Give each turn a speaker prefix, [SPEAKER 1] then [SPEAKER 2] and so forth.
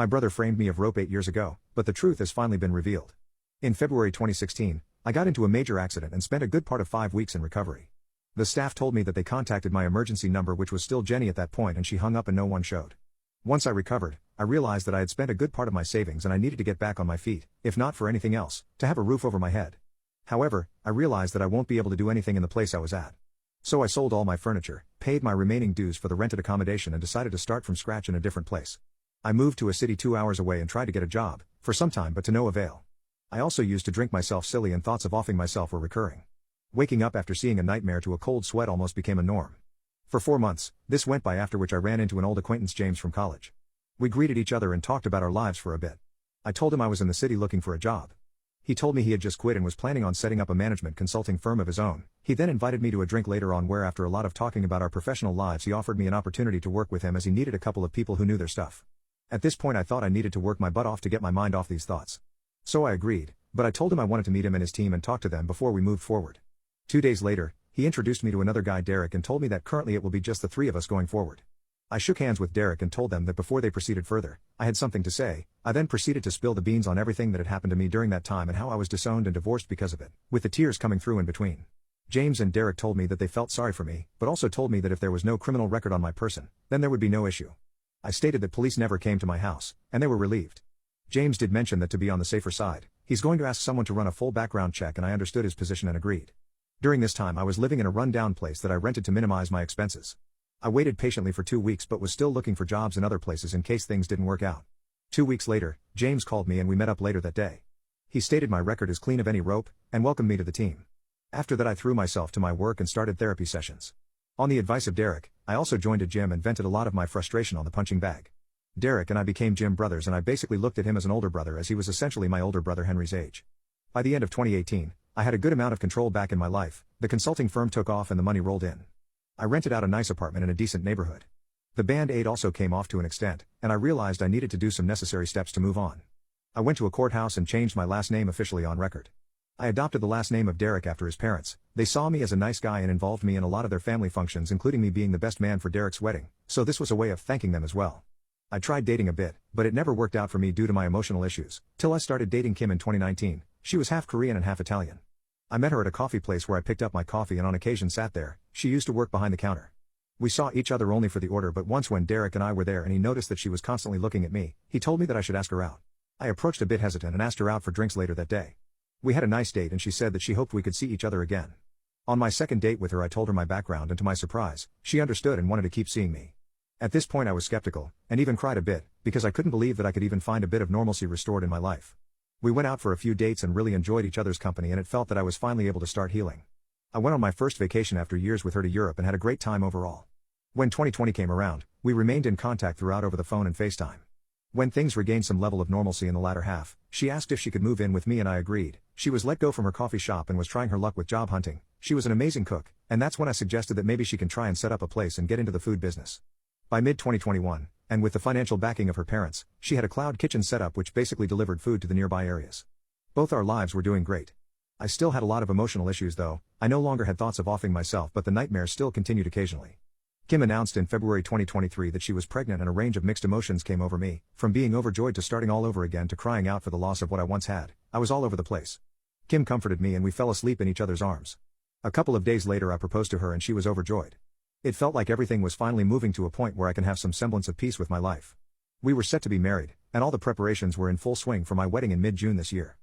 [SPEAKER 1] My brother framed me of rope 8 years ago, but the truth has finally been revealed. In February 2016, I got into a major accident and spent a good part of 5 weeks in recovery. The staff told me that they contacted my emergency number, which was still Jenny at that point, and she hung up and no one showed. Once I recovered, I realized that I had spent a good part of my savings and I needed to get back on my feet, if not for anything else, to have a roof over my head. However, I realized that I won't be able to do anything in the place I was at. So I sold all my furniture, paid my remaining dues for the rented accommodation, and decided to start from scratch in a different place. I moved to a city 2 hours away and tried to get a job, for some time but to no avail. I also used to drink myself silly, and thoughts of offing myself were recurring. Waking up after seeing a nightmare to a cold sweat almost became a norm. For 4 months, this went by, after which I ran into an old acquaintance, James, from college. We greeted each other and talked about our lives for a bit. I told him I was in the city looking for a job. He told me he had just quit and was planning on setting up a management consulting firm of his own. He then invited me to a drink later on, where after a lot of talking about our professional lives, he offered me an opportunity to work with him, as he needed a couple of people who knew their stuff. At this point I thought I needed to work my butt off to get my mind off these thoughts. So I agreed, but I told him I wanted to meet him and his team and talk to them before we moved forward. 2 days later, he introduced me to another guy, Derek, and told me that currently it will be just the 3 of us going forward. I shook hands with Derek and told them that before they proceeded further, I had something to say. I then proceeded to spill the beans on everything that had happened to me during that time and how I was disowned and divorced because of it, with the tears coming through in between. James and Derek told me that they felt sorry for me, but also told me that if there was no criminal record on my person, then there would be no issue. I stated that police never came to my house, and they were relieved. James did mention that to be on the safer side, he's going to ask someone to run a full background check, and I understood his position and agreed. During this time I was living in a run-down place that I rented to minimize my expenses. I waited patiently for 2 weeks but was still looking for jobs in other places in case things didn't work out. 2 weeks later, James called me and we met up later that day. He stated my record is clean of any rope, and welcomed me to the team. After that I threw myself to my work and started therapy sessions. On the advice of Derek, I also joined a gym and vented a lot of my frustration on the punching bag. Derek and I became gym brothers, and I basically looked at him as an older brother, as he was essentially my older brother Henry's age. By the end of 2018, I had a good amount of control back in my life, the consulting firm took off and the money rolled in. I rented out a nice apartment in a decent neighborhood. The Band-Aid also came off to an extent, and I realized I needed to do some necessary steps to move on. I went to a courthouse and changed my last name officially on record. I adopted the last name of Derek after his parents. They saw me as a nice guy and involved me in a lot of their family functions, including me being the best man for Derek's wedding, so this was a way of thanking them as well. I tried dating a bit, but it never worked out for me due to my emotional issues, till I started dating Kim in 2019. She was half Korean and half Italian. I met her at a coffee place where I picked up my coffee and on occasion sat there. She used to work behind the counter. We saw each other only for the order, but once when Derek and I were there and he noticed that she was constantly looking at me, he told me that I should ask her out. I approached a bit hesitant and asked her out for drinks later that day. We had a nice date and she said that she hoped we could see each other again. On my second date with her I told her my background, and to my surprise, she understood and wanted to keep seeing me. At this point I was skeptical, and even cried a bit, because I couldn't believe that I could even find a bit of normalcy restored in my life. We went out for a few dates and really enjoyed each other's company, and it felt that I was finally able to start healing. I went on my first vacation after years with her to Europe and had a great time overall. When 2020 came around, we remained in contact throughout over the phone and FaceTime. When things regained some level of normalcy in the latter half, she asked if she could move in with me and I agreed. She was let go from her coffee shop and was trying her luck with job hunting. She was an amazing cook, and that's when I suggested that maybe she can try and set up a place and get into the food business. By mid-2021, and with the financial backing of her parents, she had a cloud kitchen set up which basically delivered food to the nearby areas. Both our lives were doing great. I still had a lot of emotional issues though. I no longer had thoughts of offing myself, but the nightmares still continued occasionally. Kim announced in February 2023 that she was pregnant, and a range of mixed emotions came over me, from being overjoyed to starting all over again to crying out for the loss of what I once had. I was all over the place. Kim comforted me and we fell asleep in each other's arms. A couple of days later I proposed to her and she was overjoyed. It felt like everything was finally moving to a point where I can have some semblance of peace with my life. We were set to be married, and all the preparations were in full swing for my wedding in mid-June this year.